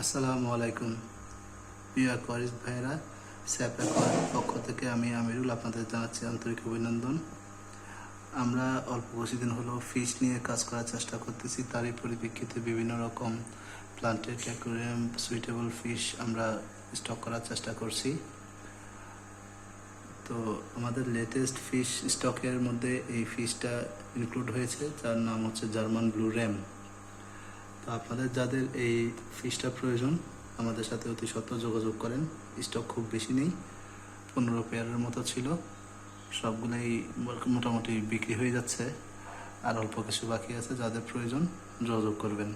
আসসালামু আলাইকুম প্রিয় অ্যাকোয়ারিস্ট ভাইরা, স্যাপ অ্যাকোয়ারির পক্ষ থেকে আমি আমিরুল আপনাদের জানাচ্ছি আন্তরিক অভিনন্দন। আমরা অল্প কিছুদিন হলো ফিশ নিয়ে কাজ করার চেষ্টা করতেছি। তারই পরিপ্রেক্ষিতে বিভিন্ন রকম প্লান্টেড অ্যাকোয়ারিয়াম সুইটেবল ফিশ আমরা স্টক করার চেষ্টা করছি। তো আমাদের লেটেস্ট ফিশ স্টকের মধ্যে এই ফিশটা ইনক্লুড হয়েছে, যার নাম হচ্ছে জার্মান ব্লু র্যাম। তো আপনাদের যাদের এই ফিশটা প্রয়োজন আমাদের সাথে অতি সত্ত্বর যোগাযোগ করেন। স্টক খুব বেশি নেই, 15 পেয়ারের মতো ছিল, সবগুলোই মোটামুটি বিক্রি হয়ে যাচ্ছে, আর অল্প কিছু বাকি আছে। যাদের প্রয়োজন যোগাযোগ করবেন।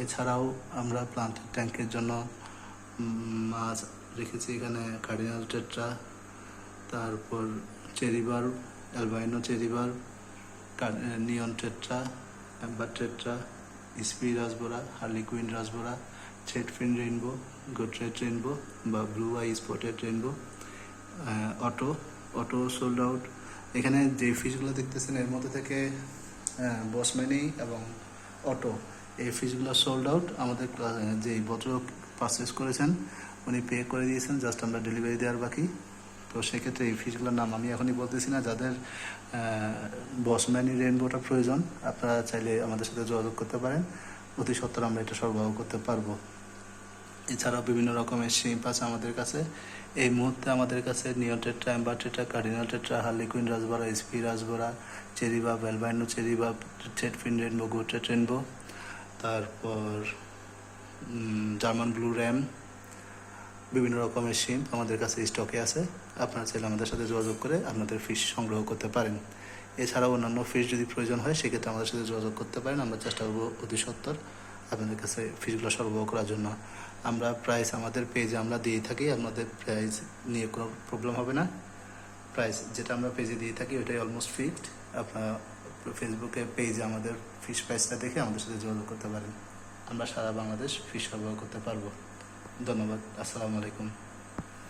এছাড়াও আমরা প্লান্টের ট্যাঙ্কের জন্য মাছ রেখেছি এখানে কার্ডিনাল টেট্রা, তারপর cherry barb, albino cherry barb, neon tetra, amber tetra, SP rasbora, harlequin rasbora, threadfin rainbow, Gertrude rainbow বা blue eye spotted rainbow, oto sold out. এখানে যে ফিশগুলো দেখতেছেন এর মধ্যে থেকে বসম্যানি এবং অটো, এই ফিশগুলো সোল্ড আউট। আমাদের যে ভদ্রলোক পারচেস করেছেন উনি পে করে দিয়েছেন, জাস্ট আমরা ডেলিভারি দেওয়ার বাকি। তো সেক্ষেত্রে এই ফিশগুলোর নাম আমি এখনই বলতেছি না। যাদের বসম্যানি রেইনবোটা প্রয়োজন আপনারা চাইলে আমাদের সাথে যোগাযোগ করতে পারেন, অতি সত্ত্বর আমরা এটা সরবরাহ করতে পারবো। এছাড়াও বিভিন্ন রকমের শিম্প আছে আমাদের কাছে। এই মুহূর্তে আমাদের কাছে neon tetra, amber tetra, cardinal tetra, harlequin rasbora, SP rasbora, cherry barb, albino cherry barb, threadfin rainbow, Gertrude rainbow, তারপর জার্মান ব্লু র্যাম, বিভিন্ন রকমের শিম্প আমাদের কাছে স্টকে আছে। আপনারা চাইলে আমাদের সাথে যোগাযোগ করে আপনাদের ফিশ সংগ্রহ করতে পারেন। এছাড়াও অন্যান্য ফিশ যদি প্রয়োজন হয় সেক্ষেত্রে আমাদের সাথে যোগাযোগ করতে পারেন। আমরা চেষ্টা করবো অতি সত্ত্বর আপনাদের কাছে ফিশগুলো সরবরাহ করার জন্য। আমরা প্রাইস আমাদের পেজে আমরা দিয়ে থাকি, আপনাদের প্রাইস নিয়ে কোনো প্রবলেম হবে না। প্রাইস যেটা আমরা পেজে দিয়ে থাকি ওইটাই অলমোস্ট ফিক্সড। আপনারা ফেসবুকে পেজে আমাদের ফিশ প্রাইসটা দেখে আমাদের সাথে যোগাযোগ করতে পারেন। আমরা সারা বাংলাদেশ ফিশ সরবরাহ করতে পারবো। ধন্যবাদ। আসসালামু আলাইকুম।